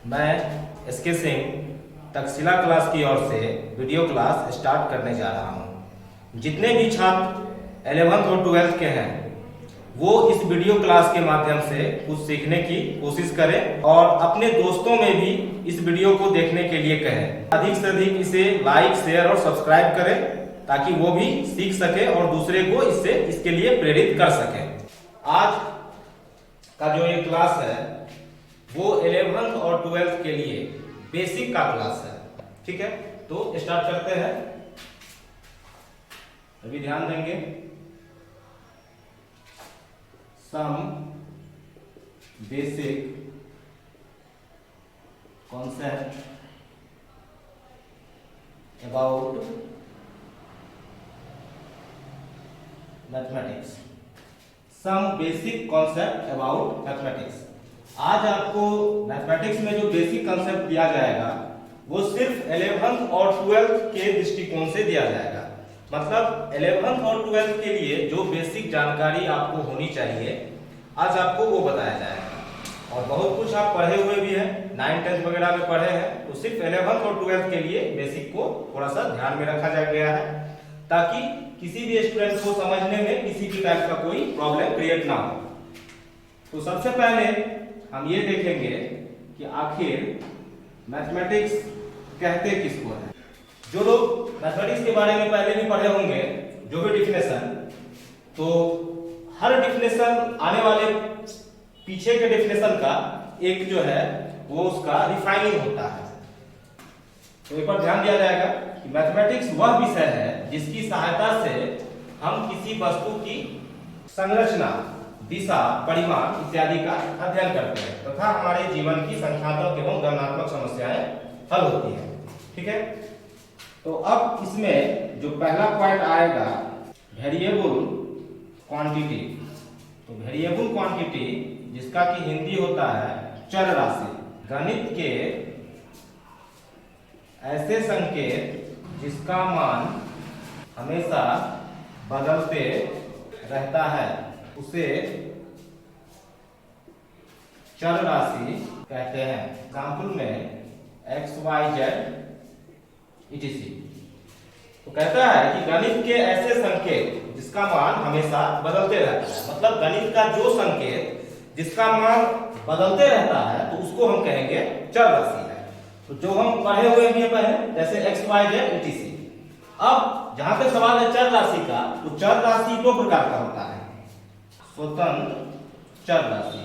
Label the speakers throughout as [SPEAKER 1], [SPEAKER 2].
[SPEAKER 1] मैं SK Singh Takshashila class की ओर से वीडियो क्लास स्टार्ट करने जा रहा हूं। जितने भी छात्र 11th और 12th के हैं वो इस वीडियो क्लास के माध्यम से कुछ सीखने की कोशिश करें और अपने दोस्तों में भी इस वीडियो को देखने के लिए कहें। अधिक से अधिक इसे लाइक, शेयर और सब्सक्राइब करें ताकि वो भी सीख सके और दूसरे को इसके लिए प्रेरित कर सके। आज का जो ये क्लास है वो 11th और 12th के लिए बेसिक का क्लास है। ठीक है, तो स्टार्ट करते हैं। अभी ध्यान देंगे। Some basic concept about mathematics. Some basic concept about mathematics. आज आपको मैथमेटिक्स में जो बेसिक कॉन्सेप्ट दिया जाएगा वो सिर्फ 11th और 12th के दृष्टिकोण से दिया जाएगा। मतलब 11th और 12th के लिए जो बेसिक जानकारी आपको होनी चाहिए आज आपको वो बताया जाएगा। और बहुत कुछ आप पढ़े हुए भी हैं, 9th 10th वगैरह में पढ़े हैं, तो सिर्फ 11th और 12th के लिए बेसिक को थोड़ा सा ध्यान में रखा जा गया है ताकि किसी भी स्टूडेंट को समझने में किसी भी टाइप का कोई प्रॉब्लम क्रिएट ना हो। तो सबसे पहले हम ये देखेंगे कि आखिर मैथमेटिक्स कहते किसको है। जो लोग मैथमेटिक्स के बारे में पहले भी पढ़े होंगे, जो भी डिफिनेशन, तो हर डिफिनेशन आने वाले पीछे के डिफिनेशन का एक जो है वो उसका रिफाइनिंग होता है। तो एक बार ध्यान दिया जाएगा कि मैथमेटिक्स वह विषय है जिसकी सहायता से हम किसी वस्तु की संरचना, दिशा, परिमाण इत्यादि का अध्ययन करते हैं तथा हमारे जीवन की संख्यात्मक एवं गणनात्मक समस्याएं हल होती हैं। ठीक है, तो अब इसमें जो पहला पॉइंट आएगा वेरिएबल क्वांटिटी। तो वेरिएबल क्वांटिटी जिसका कि हिंदी होता है चर राशि। गणित के ऐसे संकेत जिसका मान हमेशा बदलते रहता है उसे चर राशि कहते हैं। एग्जाम्पल में x, y, z etc. तो कहता है कि गणित के ऐसे संकेत जिसका मान हमेशा बदलते रहता है। मतलब गणित का जो संकेत जिसका मान बदलते रहता है तो उसको हम कहेंगे चर राशि है। तो जो हम पढ़े हुए हैं पहले, जैसे x, y, z etc. अब जहां पे सवाल है चर राशि का, तो चर राशि दो प्रकार का होता है। स्वतंत्र चर राशि।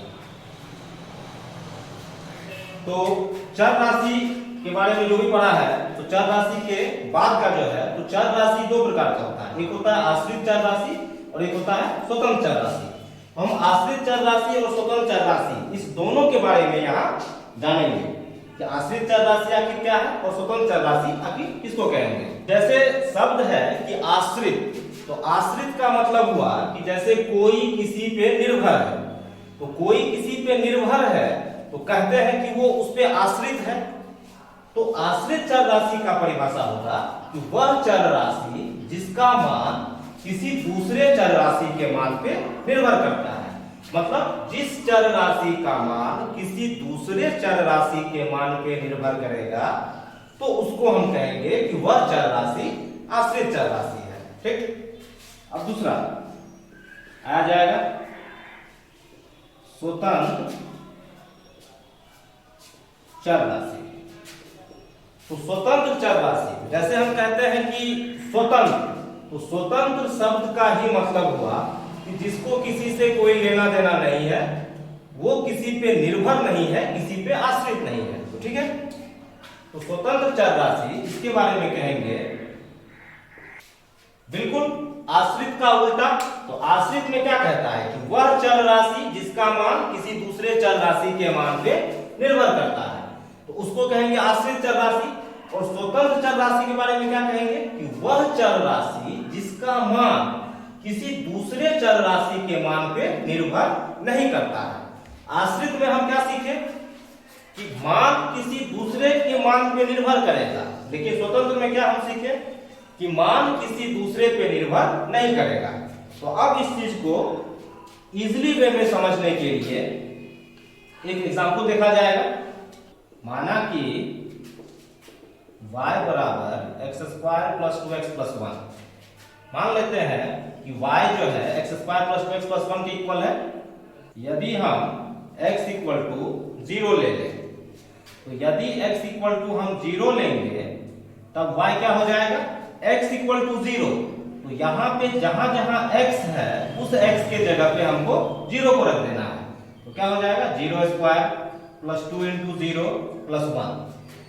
[SPEAKER 1] तो चर राशि के बारे में जो भी पढ़ा है, तो चर राशि के बाद का जो है तो चर राशि दो प्रकार का होता है। एक होता है आश्रित चर राशि और एक होता है स्वतंत्र चर राशि। हम आश्रित चर राशि और स्वतंत्र चर राशि इस दोनों के बारे में यहाँ जानेंगे कि आश्रित चर राशि आखिर क्या है और स्वतंत्र चर राशि आखिर किसको कहेंगे। जैसे शब्द है कि आश्रित, तो आश्रित का मतलब हुआ कि जैसे कोई किसी पे निर्भर है। तो कोई किसी पे निर्भर है तो कहते हैं कि वो उस पे आश्रित है। तो आश्रित चर राशि का परिभाषा होगा कि वह चर राशि जिसका मान किसी दूसरे चर राशि के मान पे निर्भर करता है। मतलब जिस चर राशि का मान किसी दूसरे चर राशि के मान पे निर्भर करेगा तो उसको हम कहेंगे कि वह चर राशि आश्रित चर राशि है। ठीक, अब दूसरा आ जाएगा स्वतंत्र चर राशि। तो स्वतंत्र चर राशि जैसे हम कहते हैं कि स्वतंत्र, तो स्वतंत्र शब्द का ही मतलब हुआ कि जिसको किसी से कोई लेना देना नहीं है, वो किसी पे निर्भर नहीं है, किसी पे आश्रित नहीं है। तो ठीक है, तो स्वतंत्र चर राशि इसके बारे में कहेंगे बिल्कुल आश्रित का उल्टा। तो आश्रित में क्या कहता है कि वह चर राशि जिसका मान किसी दूसरे चर राशि के मान पे निर्भर करता है, तो उसको कहेंगे आश्रित चर राशि। और स्वतंत्र चर राशि के बारे में क्या कहेंगे कि वह चर राशि जिसका मान किसी दूसरे चर राशि के मान पे निर्भर नहीं करता है। आश्रित में हम क्या सीखे कि मान किसी दूसरे के मान पे निर्भर करेगा, लेकिन स्वतंत्र में क्या हम सीखे कि मान किसी दूसरे पे निर्भर नहीं करेगा। तो अब इस चीज को इजिली वे में समझने के लिए एक एग्जाम्पल देखा जाएगा। माना कि y बराबर x square plus 2x plus 1। मान लेते हैं कि y जो है x square plus 2x plus 1 के इक्वल है। यदि हम x इक्वल टू 0 ले लें, तो यदि x इक्वल टू हम 0 लेंगे तब y क्या हो जाएगा, x इक्वल टू 0। तो यहाँ पे जहां जहां x है उस x के जगह पे हमको 0 को रख देना है। तो क्या हो जाएगा, 0 स्क्वायर प्लस 2 इंटू 0 प्लस 1।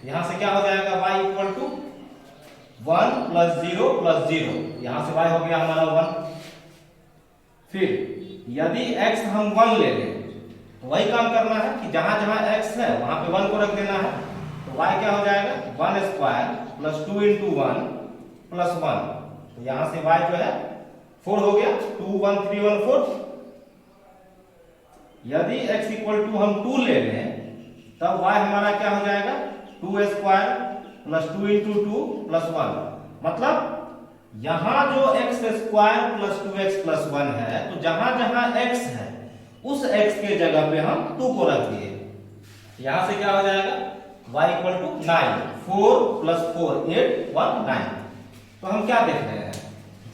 [SPEAKER 1] यहां से क्या हो जाएगा, y equal to 1 plus 0 plus 0। यहां से y हो गया हमारा 1। फिर यदि x हम 1 ले लें तो वही काम करना है कि जहां जहां x है वहां पे 1 को रख देना है। तो y क्या हो जाएगा, 1 स्क्वायर प्लस 2 इंटू 1 प्लस 1। तो यहां से y जो है 4 हो गया, 2 1 3 1 4। यदि x इक्वल टू हम 2 ले लें तब y हमारा क्या हो जाएगा, 2 स्क्वायर प्लस 2 इंटू 2 प्लस 1। मतलब यहां जो x square plus 2x plus 1 है, तो जहां जहां x है उस x के जगह पे हम 2 को रख दिए। यहां से क्या हो जाएगा, y इक्वल टू 9, 4 प्लस 4 8 1 9। तो हम क्या देख रहे हैं,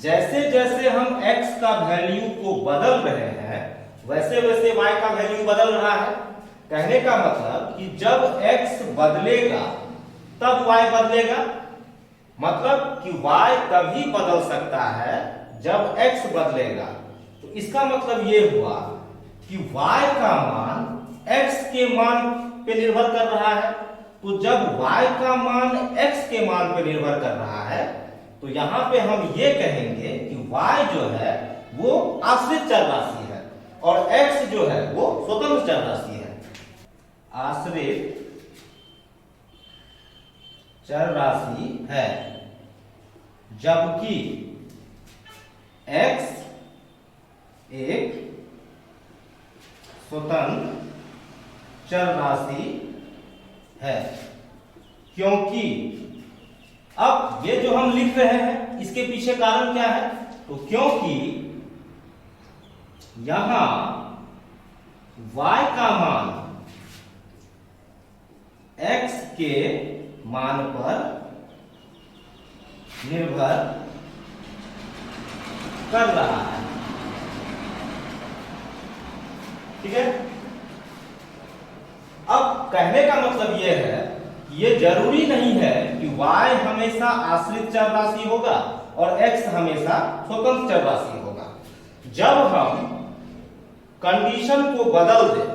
[SPEAKER 1] जैसे जैसे हम x का वैल्यू को बदल रहे हैं वैसे वैसे y का वैल्यू बदल रहा है। कहने का मतलब कि जब x बदलेगा तब y बदलेगा। मतलब कि y तभी बदल सकता है जब x बदलेगा। तो इसका मतलब ये हुआ कि y का मान x के मान पे निर्भर कर रहा है। तो जब y का मान x के मान पे निर्भर कर रहा है तो यहां पे हम ये कहेंगे कि y जो है वो आश्रित चर राशि है और x जो है वो स्वतंत्र चर राशि है। आश्रित चर राशि है, जबकि x एक स्वतंत्र चर राशि है। क्योंकि अब ये जो हम लिख रहे हैं इसके पीछे कारण क्या है, तो क्योंकि यहां y का मान x के मान पर निर्भर कर रहा है। ठीक है। अब कहने का मतलब यह है कि ये जरूरी नहीं है कि y हमेशा आश्रित चर राशि होगा और x हमेशा स्वतंत्र चर राशि होगा। जब हम कंडीशन को बदल दें,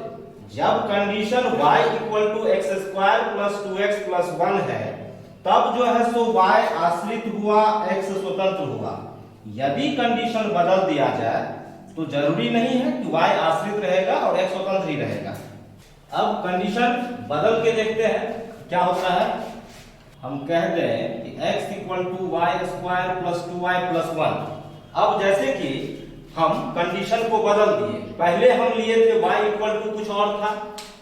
[SPEAKER 1] जब condition y equal to x square plus 2x plus 1 है, तब जो है सो y आश्रित हुआ, x स्वतंत्र हुआ। यदि कंडीशन बदल दिया जाए तो जरूरी नहीं है कि y आश्रित रहेगा और x स्वतंत्र ही रहेगा। अब कंडीशन बदल के देखते हैं क्या होता है। हम कह दें कि x equal to y square plus 2y plus 1। अब जैसे कि हम कंडीशन को बदल दिए, पहले हम लिए थे y इक्वल टू कुछ और था,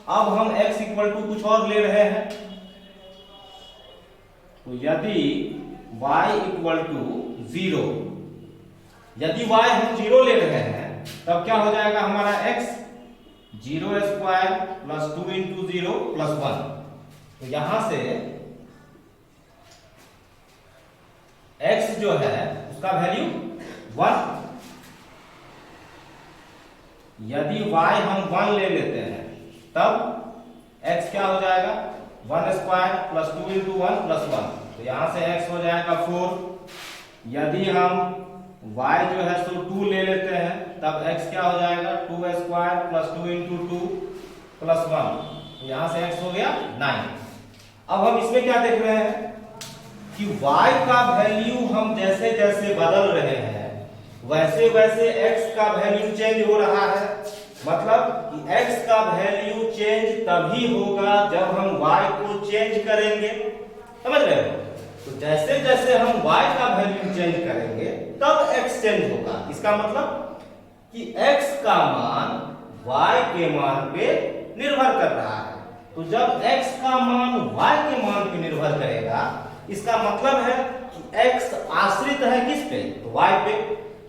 [SPEAKER 1] अब हम x इक्वल टू कुछ और ले रहे हैं। तो यदि y इक्वल टू 0, यदि y हम 0 ले रहे हैं तब क्या हो जाएगा हमारा x, 0 square plus 2 into 0 plus 1। तो यहां से x जो है उसका वैल्यू 1। यदि y हम 1 ले लेते हैं तब x क्या हो जाएगा, 1 स्क्वायर प्लस 2 इंटू 1 प्लस 1। तो यहां से x हो जाएगा 4। यदि हम y जो है सो 2 ले लेते हैं तब x क्या हो जाएगा, 2 स्क्वायर प्लस 2 इंटू 2 प्लस 1। तो यहां से x हो गया 9। अब हम इसमें क्या देख रहे हैं कि y का वैल्यू हम जैसे जैसे बदल रहे हैं वैसे वैसे x का वैल्यू चेंज हो रहा है। मतलब कि x का वैल्यू चेंज तभी होगा जब हम y को चेंज करेंगे। समझ रहे हो। तो जैसे जैसे हम y का वैल्यू चेंज करेंगे तब x चेंज होगा। इसका मतलब कि x का मान y के मान पे निर्भर कर रहा है। तो जब x का मान y के मान पे निर्भर करेगा, इसका मतलब है कि x आश्रित है किस पे, तो y पे।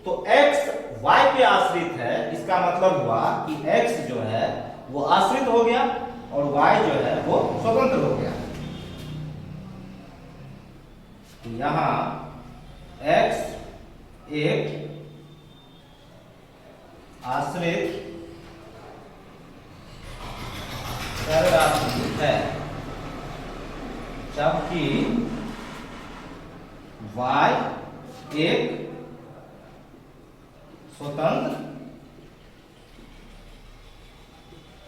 [SPEAKER 1] तो x y पे आश्रित है, इसका मतलब हुआ कि x जो है वो आश्रित हो गया। और y जो है वो स्वतंत्र हो गया। तो यहां x एक आश्रित चर राशि है, जबकि y एक स्वतंत्र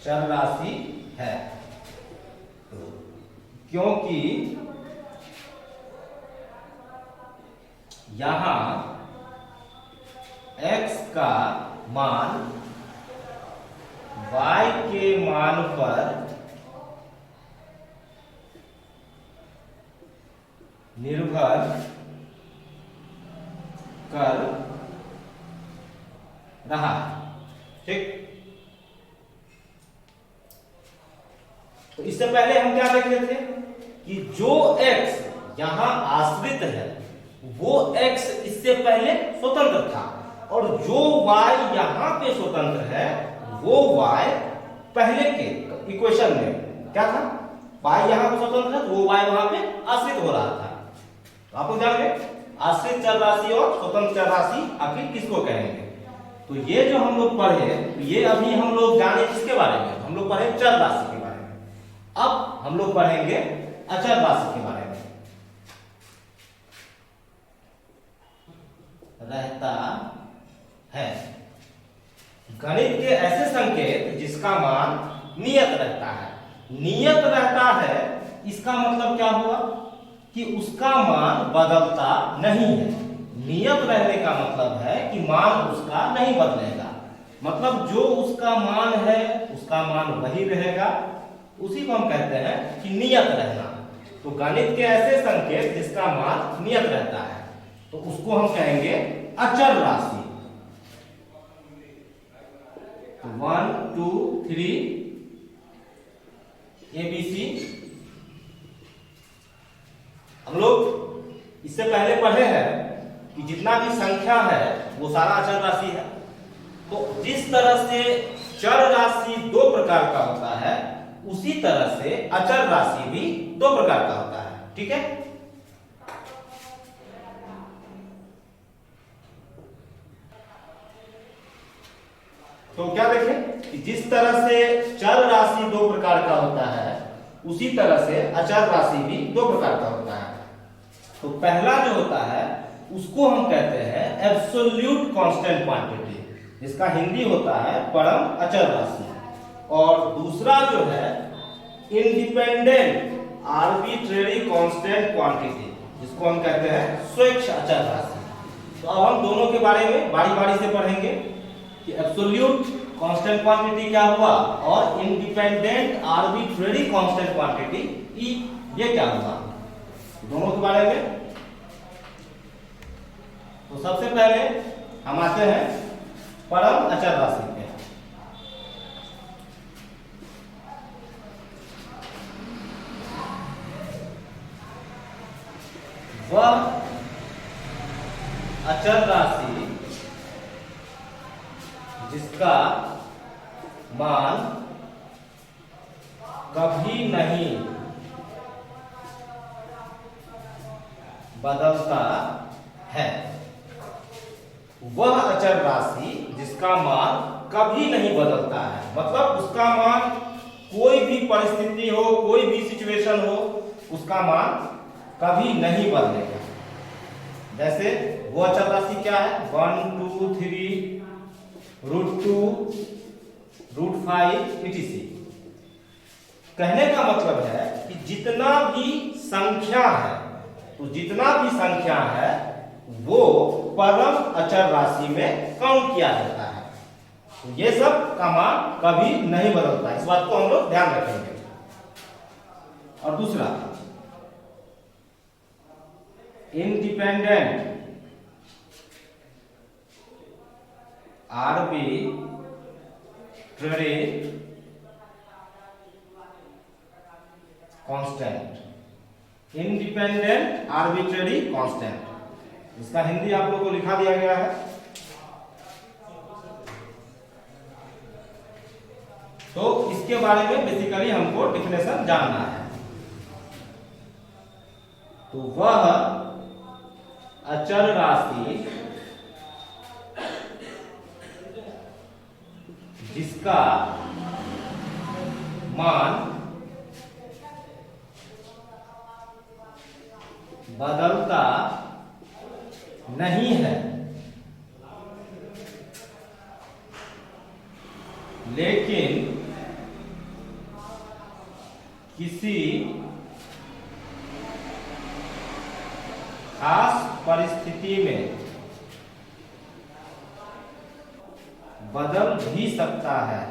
[SPEAKER 1] चर राशि है, क्योंकि यहां x का मान y के मान पर निर्भर कर रहा है। ठीक, तो इससे पहले हम क्या देख रहे थे कि जो x यहां आश्रित है वो x इससे पहले स्वतंत्र था, और जो y यहां पे स्वतंत्र है वो y पहले के इक्वेशन में क्या था, y यहां पे स्वतंत्र है तो वो y वहां पे आश्रित हो रहा था। तो आप लोग जान गए आश्रित चर राशि और स्वतंत्र चर राशि आखिर किसको कहेंगे। तो ये जो हम लोग पढ़े, ये अभी हम लोग जाने किसके बारे में, हम लोग पढ़े चर राशि के बारे में। अब हम लोग पढ़ेंगे अचर राशि के बारे में। रहता है गणित के ऐसे संकेत जिसका मान नियत रहता है। नियत रहता है इसका मतलब क्या हुआ कि उसका मान बदलता नहीं है। नियत रहने का मतलब है कि मान उसका नहीं बदलेगा, मतलब जो उसका मान है उसका मान वही रहेगा, उसी को हम कहते हैं कि नियत रहना। तो गणित के ऐसे संकेत जिसका मान नियत रहता है तो उसको हम कहेंगे अचर राशि। 1 2 3 ABC हम लोग इससे पहले पढ़े हैं कि जितना भी संख्या है वो सारा अचर राशि है। तो जिस तरह से चर राशि दो प्रकार का होता है उसी तरह से अचर राशि भी दो प्रकार का होता है। ठीक है, तो क्या देखें कि जिस तरह से चर राशि दो प्रकार का होता है उसी तरह से अचर राशि भी दो प्रकार का होता है। तो पहला जो होता है उसको हम कहते हैं एब्सोल्यूट कांस्टेंट क्वांटिटी, जिसका हिंदी होता है परम अचर राशि, और दूसरा जो है इंडिपेंडेंट आर्बिट्रेरी कांस्टेंट क्वांटिटी, जिसको हम कहते हैं स्वेच्छ अचर राशि। तो अब हम दोनों के बारे में बारी बारी से पढ़ेंगे कि एब्सोल्यूट कांस्टेंट क्वांटिटी क्या हुआ और इंडिपेंडेंट आर्बिट्रेरी कांस्टेंट क्वांटिटी ये क्या हुआ, दोनों के बारे में। तो सबसे पहले हम आते हैं परम अचर राशि पे। वह अचर राशि जिसका मान कभी नहीं बदलता है। वह अचर राशि जिसका मान कभी नहीं बदलता है, मतलब उसका मान कोई भी परिस्थिति हो, कोई भी सिचुएशन हो, उसका मान कभी नहीं बदलेगा। जैसे वो अचर राशि क्या है, 1 2 3 √2 √5 etc। कहने का मतलब है कि जितना भी संख्या है, तो जितना भी संख्या है वो परम अचर राशि में काउंट किया जाता है। तो ये सब का मान कभी नहीं बदलता, इस बात को हम लोग ध्यान रखेंगे। और दूसरा independent arbitrary constant, independent arbitrary constant, इसका हिंदी आप लोगों को लिखा दिया गया है। तो इस इसके बारे में बेसिकली हमको डिफिनेशन जानना है। तो वह अचर राशि जिसका मान बदलता नहीं है लेकिन किसी खास परिस्थिति में बदल भी सकता है।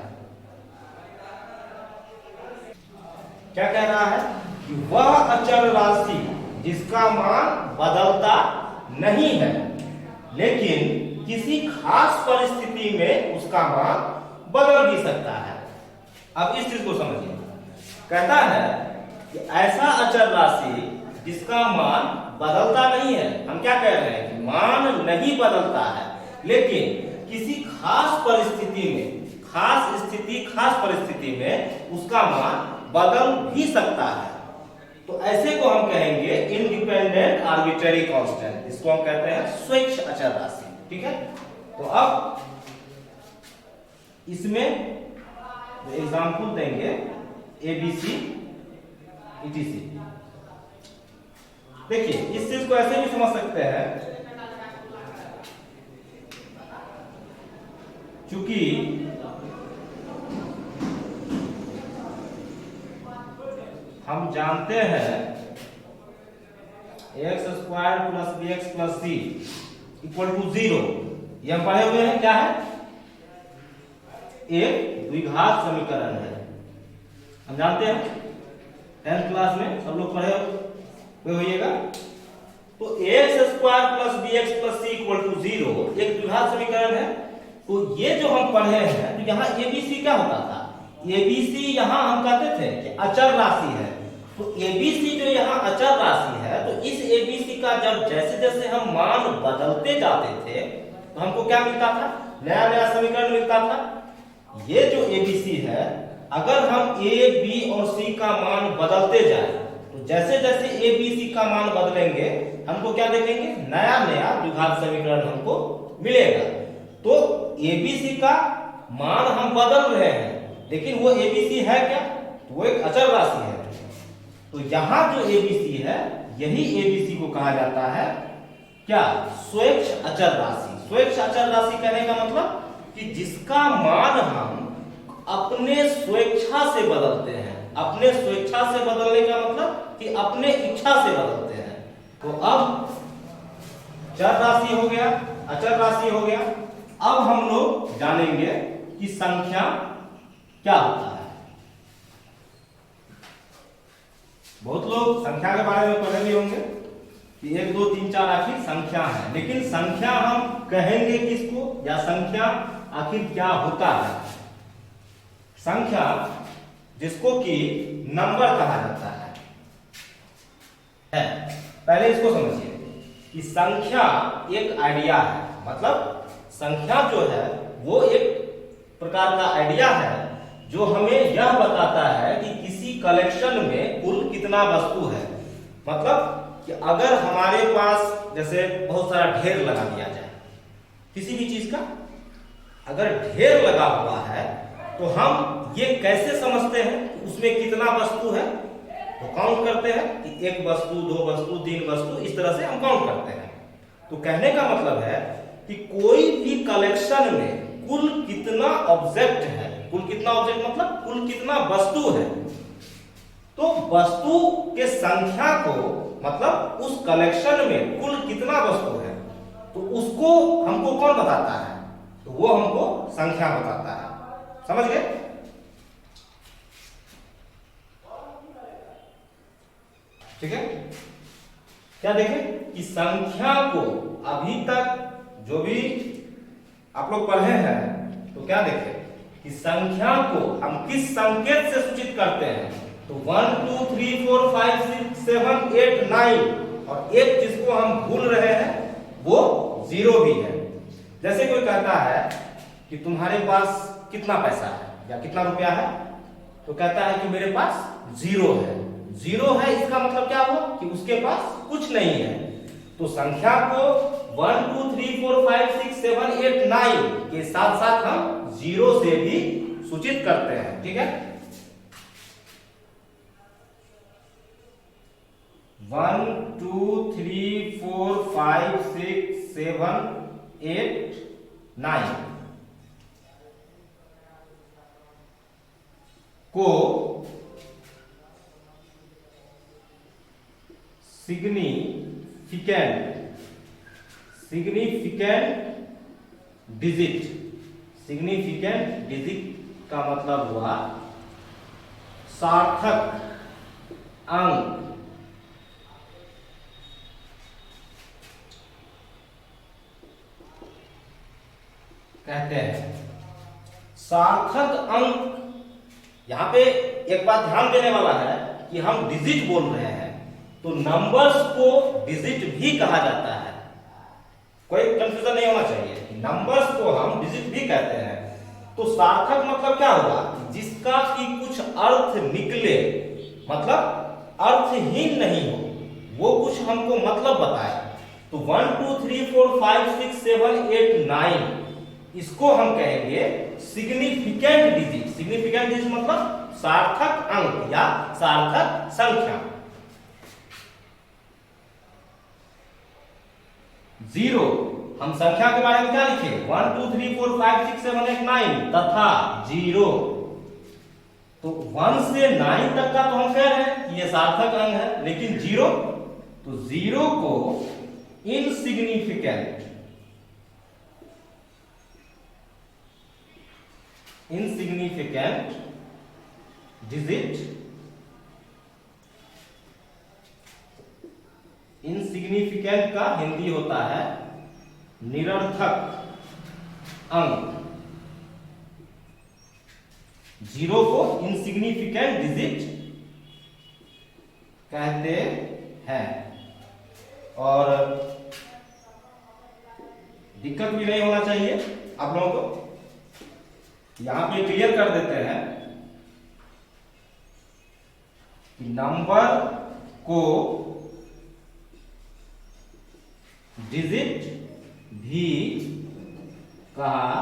[SPEAKER 1] क्या कह रहा है कि वह अचर राशि जिसका मान बदलता नहीं है लेकिन किसी खास परिस्थिति में उसका मान बदल भी सकता है। अब इस चीज को समझिए, कहता है कि ऐसा अचर राशि जिसका मान बदलता नहीं है, हम क्या कह रहे हैं कि मान नहीं बदलता है लेकिन किसी खास परिस्थिति में, खास परिस्थिति में उसका मान बदल भी सकता है। तो ऐसे को हम कहेंगे इंडिपेंडेंट आर्बिट्रेरी कांस्टेंट, इसको हम कहते हैं स्वेच्छ अचर राशि। ठीक है, तो अब इसमें एग्जाम्पल देंगे एबीसी ईटीसी। देखिए इस चीज को ऐसे भी समझ सकते हैं, चूंकि हम जानते हैं x square plus b x plus c equal to 0, ये हम पढ़े हुए हैं। क्या है? एक द्विघात समीकरण है, हम जानते हैं 10th क्लास में सब लोग पढ़े हुए होइएगा। तो x square plus b x plus c equal to 0 एक द्विघात समीकरण है। तो ये जो हम पढ़े हैं, तो यहाँ एबीसी क्या होता था? एबीसी यहाँ हम कहते थे कि अचर राशि है। तो एबीसी जो यहाँ अचर राशि है, तो इस एबीसी का जब जैसे जैसे हम मान बदलते जाते थे तो हमको क्या मिलता था? नया नया समीकरण मिलता था। ये जो एबीसी है, अगर हम ए बी और सी का मान बदलते जाए तो जैसे जैसे ए बी सी का मान बदलेंगे हमको क्या देखेंगे? नया नया द्विघात समीकरण हमको मिलेगा। तो एबीसी का मान हम बदल रहे हैं लेकिन वो एबीसी है क्या? तो वो एक अचर राशि है। तो यहां जो एबीसी है, यही एबीसी को कहा जाता है क्या? स्वेच्छ अचर राशि। स्वेच्छ अचर राशि कहने का मतलब कि जिसका मान हम अपने स्वेच्छा से बदलते हैं। अपने स्वेच्छा से बदलने का मतलब कि अपने इच्छा से बदलते हैं। तो अब चर राशि हो गया, अचर राशि हो गया। अब हम लोग जानेंगे कि संख्या क्या होता है। बहुत लोग संख्या के बारे में पढ़े भी होंगे कि 1 2 3 4 आखिर संख्या है, लेकिन संख्या हम कहेंगे किसको, या संख्या आखिर क्या होता है? संख्या जिसको कि नंबर कहा जाता है। पहले इसको समझिए कि संख्या एक आइडिया है, मतलब संख्या जो है वो एक प्रकार का आइडिया है जो हमें यह बताता है कि किसी कलेक्शन में कुल कितना वस्तु है। मतलब कि अगर हमारे पास जैसे बहुत सारा ढेर लगा दिया जाए किसी भी चीज का, अगर ढेर लगा हुआ है तो हम ये कैसे समझते हैं उसमें कितना वस्तु है? तो काउंट करते हैं कि 1 वस्तु 2 वस्तु 3 वस्तु, इस तरह से हम काउंट करते हैं। तो कहने का मतलब है कि कोई भी कलेक्शन में कुल कितना ऑब्जेक्ट है, कुल कितना ऑब्जेक्ट मतलब कुल कितना वस्तु है। तो वस्तु के संख्या को मतलब उस कलेक्शन में कुल कितना वस्तु है, तो उसको हमको कौन बताता है? तो वो हमको संख्या बताता है। समझ गए? ठीक है, क्या देखें कि संख्या को अभी तक जो भी आप लोग पढ़े हैं, तो क्या देखें कि संख्या को हम किस संकेत से सूचित करते हैं? तो 1 2 3 4 5 6 7 8 9 और एक जिसको हम भूल रहे हैं वो 0 भी है। जैसे कोई कहता है कि तुम्हारे पास कितना पैसा है या कितना रुपया है, तो कहता है कि मेरे पास 0 है। 0 है इसका मतलब क्या हुआ कि उसके पास कुछ नहीं है। तो संख्या को 1 2 3 4 5 6 7 8 9 के साथ साथ हम 0 से भी सूचित करते हैं। ठीक है, 1 2 3 4 5 6 7 8 9 को सिग्निफिकेंट डिजिट का मतलब हुआ सार्थक अंक कहते हैं। सार्थक अंक, यहां पे एक बात ध्यान देने वाला है कि हम डिजिट बोल रहे हैं, तो नंबर्स को डिजिट भी कहा जाता है। कोई कंफ्यूजन नहीं होना चाहिए कि नंबर्स को हम डिजिट भी कहते हैं। तो सार्थक मतलब क्या होगा, जिसका कि कुछ अर्थ निकले, मतलब अर्थहीन नहीं हो, वो कुछ हमको मतलब बताए। तो 1 2 3 4 5 6 7 8 9 इसको हम कहेंगे सिग्निफिकेंट डिजिट। सिग्निफिकेंट डिजिट मतलब सार्थक अंक या सार्थक संख्या। 0 हम संख्या के बारे में क्या लिखे, 1 2 3 4 5 6 7 8 9 तथा 0। तो 1 से 9 तक का तो हम कह रहे हैं कि ये सार्थक अंक है, लेकिन 0, तो 0 को इनसिग्निफिकेंट डिजिट, इनसिग्निफिकेंट का हिंदी होता है निरर्थक अंक। 0 को इनसिग्निफिकेंट डिजिट कहते हैं। और दिक्कत भी नहीं होना चाहिए आप लोगों को, यहां पे क्लियर कर देते हैं कि नंबर को डिजिट भी कहा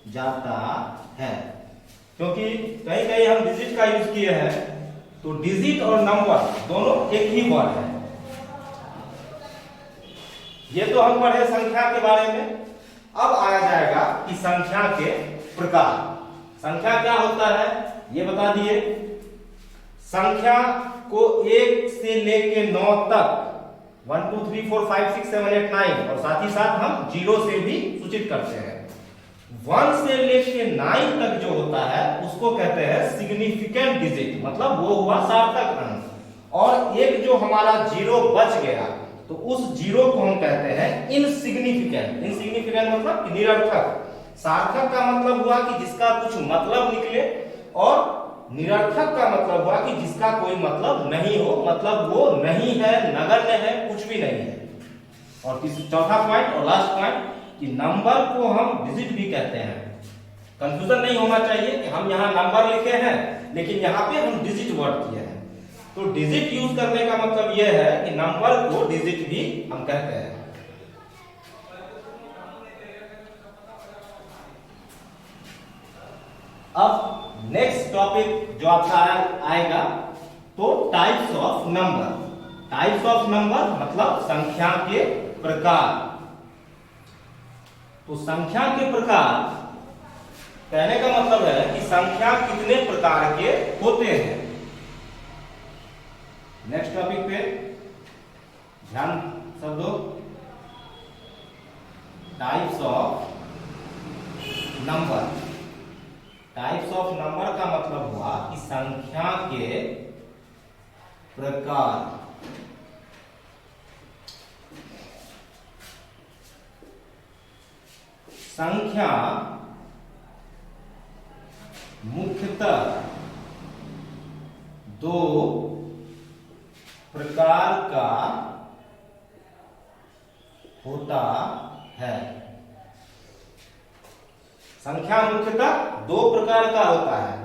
[SPEAKER 1] जाता है, क्योंकि कहीं कहीं हम डिजिट का यूज किए हैं, तो डिजिट और नंबर दोनों एक ही वर्ड है। ये तो हम पढ़े संख्या के बारे में। अब आया जाएगा कि संख्या के प्रकार। संख्या क्या होता है ये बता दिए। संख्या को 1 से लेके 9 तक 1 2 3 4 5 6 7 8 9 और साथ ही साथ हम 0 से भी सूचित करते हैं। 1 से लेके 9 तक जो होता है उसको कहते हैं सिग्निफिकेंट डिजिट, मतलब वो हुआ सार्थक अंक। और एक जो हमारा 0 बच गया, तो उस 0 को हम कहते हैं इनसिग्निफिकेंट। इनसिग्निफिकेंट मतलब निरर्थक। सार्थक का मतलब हुआ कि जिसका कुछ मतलब निकले, और निरर्थक का मतलब हुआ कि जिसका कोई मतलब नहीं हो, मतलब वो नहीं है, नगण्य है, कुछ भी नहीं है। और चौथा पॉइंट और लास्ट पॉइंट कि नंबर को हम डिजिट भी कहते हैं। कंफ्यूजन नहीं होना चाहिए कि हम यहाँ नंबर लिखे हैं लेकिन यहाँ पे हम डिजिट वर्ड किए हैं। तो डिजिट यूज करने का मतलब यह है कि नंबर को डिजिट भी हम कहते हैं। अब नेक्स्ट टॉपिक जो आपका आएगा तो types of number. Types of number मतलब संख्या के प्रकार। तो संख्या के प्रकार कहने का मतलब है कि संख्या कितने प्रकार के होते हैं। नेक्स्ट टॉपिक पे ध्यान सब दो। Types of number. Types of number का मतलब हुआ कि संख्या के प्रकार। संख्या मुख्यतः 2 प्रकार का होता है। संख्या मुख्यतः 2 प्रकार का होता है।